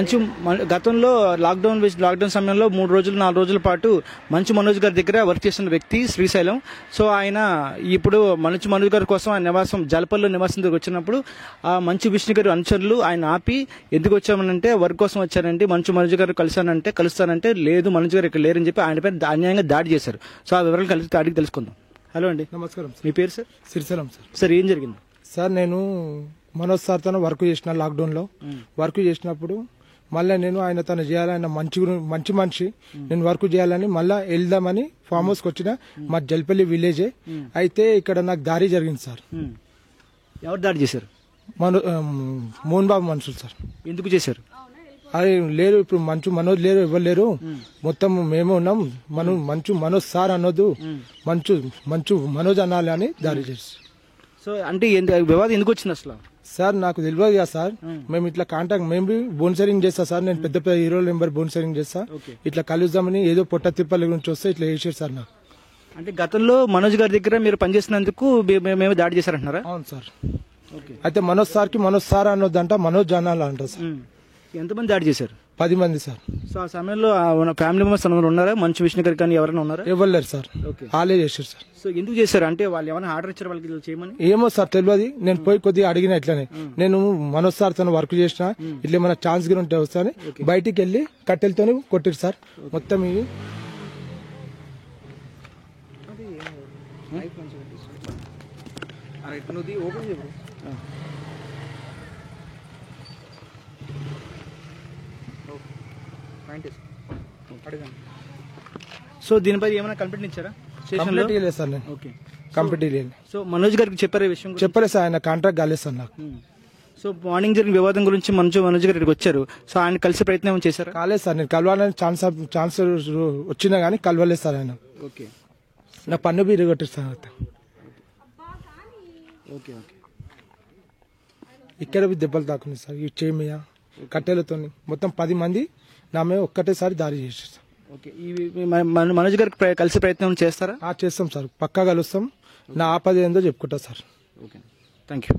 మంచు గతంలో లాక్డౌన్ సమయంలో 3 రోజులు 4 రోజుల పాటు మంచు మనోజ్ గారి దగ్గర వర్క్ చేసిన వ్యక్తి శ్రీశైలం. సో ఆయన ఇప్పుడు మంచు మనోజ్ గారి కోసం ఆయన నివాసం జలపల్లి నివాసం దగ్గర వచ్చినప్పుడు ఆ మంచు విష్ణు గారి అనుచరులు ఆయన ఆపి ఎందుకు వచ్చామనంటే వర్క్ కోసం వచ్చారంటే మంచు మనోజ్ గారు కలుస్తానంటే లేదు మనోజ్ గారు ఇక్కడ లేరని చెప్పి ఆయన పైన అన్యాయంగా దాడి చేశారు. సో ఆ వివరాలు అడిగి తెలుసుకుందాం. హలో అండి, నమస్కారం. మీ పేరు సార్? శ్రీశైలం సార్. సార్ ఏం జరిగింది సార్? నేను మనోజ్ సార్తో వర్క్ చేసిన లాక్డౌన్లో వర్క్ చేసినప్పుడు మళ్ళీ నేను ఆయన తను చేయాలని మంచి మనిషి నేను వర్క్ చేయాలని మళ్ళీ వెళ్దామని ఫామ్ హౌస్కి వచ్చిన మా జల్పల్లి విలేజే. అయితే ఇక్కడ నాకు దారి జరిగింది సార్. ఎవరు దాడి చేశారు? మోహన్ బాబు మనుషులు సార్. ఎందుకు చేశారు? అది లేరు, ఇప్పుడు మనోజ్ లేరు, ఎవరు లేరు, మొత్తం మేమే ఉన్నాం. మనోజ్ సార్ అనొద్దు, మంచు మనోజ్ అనాలి అని దారి చేస్తారు. సో అంటే వివాదం ఎందుకు వచ్చింది అసలు? సార్ నాకు తెలియదు కదా సార్. మేము ఇట్లా కాంటాక్ట్ మేము బోన్సరింగ్ చేస్తా సార్. నేను పెద్ద పెద్ద హీరోల నెంబర్ బోన్సరింగ్ చేస్తా. ఇట్లా కలుద్దామని ఏదో పొట్ట తిప్పల గురించి వస్తే ఇట్లా చేసారు సార్ నాకు. అంటే గతంలో మనోజ్ గారి దగ్గర మీరు పనిచేసినందుకు మేము దాడి చేశారంటున్నారా? అవును సార్. అయితే మనోజ్ సార్ అనొద్దంట, మనోజ్ అనాలంట సార్. ఎంతమంది దాడి చేశారు? 10 మంది సార్. సో ఆ సమయంలో ఫ్యామిలీ మెంబర్స్ అందరూ ఉన్నారా? మంచు విష్ణు గారికి కానీ ఎవరైనా ఉన్నారా? ఎవరు లేరు సార్. వాళ్ళే చేశారు సార్. సో ఎందుకు చేశారు? అంటే వాళ్ళు ఏమైనా ఆర్డర్ ఇచ్చారు వాళ్ళకి చేయమని? ఏమో సార్ తెలియదు. నేను పోయి కొద్దిగా అడిగిన ఇట్లానే నేను మనోజ్ సార్ తను వర్క్ చేసిన ఇట్లా మన ఛాన్స్ గిరి ఉంటే వస్తాను బయటికి వెళ్ళి కట్టెలతో కొట్టిరు సార్. మొత్తం ఇవి సో దీనిపై ఏమైనా కంప్లైంట్ ఇచ్చారా? కంప్లీట్ ఇవ్వలేదు సార్. నేను కంప్లీట్ ఇవ్వలేదు. సో మనోజ్ గారికి చెప్పారు విషయం? చెప్పలేదు సార్. ఆయన కాంట్రాక్ట్ కాలేదు సార్ నాకు. సో మార్నింగ్ జరిగిన వివాదం గురించి మనోజ్ గారు ఇక్కడికి వచ్చారు. సో ఆయన కలిసి ప్రయత్నం చేశారు? కాలేదు సార్. నేను కలవాలని ఛాన్స్ వచ్చినా గానీ కలవలేదు సార్ ఆయన. ఓకే. నా పన్ను బీరు కొట్టారు సార్. Okay okay. ఇక్కడ దెబ్బలు తాకున్నాయి సార్. ఈ చేమియ కట్టెలతో మొత్తం 10 మంది నా మీద ఒక్కటేసారి దారి చేశారు సార్. ఓకే. మనోజ్ గారికి కలిసి ప్రయత్నం చేస్తారా? చేస్తాం సార్. పక్కా కలుస్తాం. నా ఆపద ఏందో చెప్పుకుంటా సార్. Okay, thank you.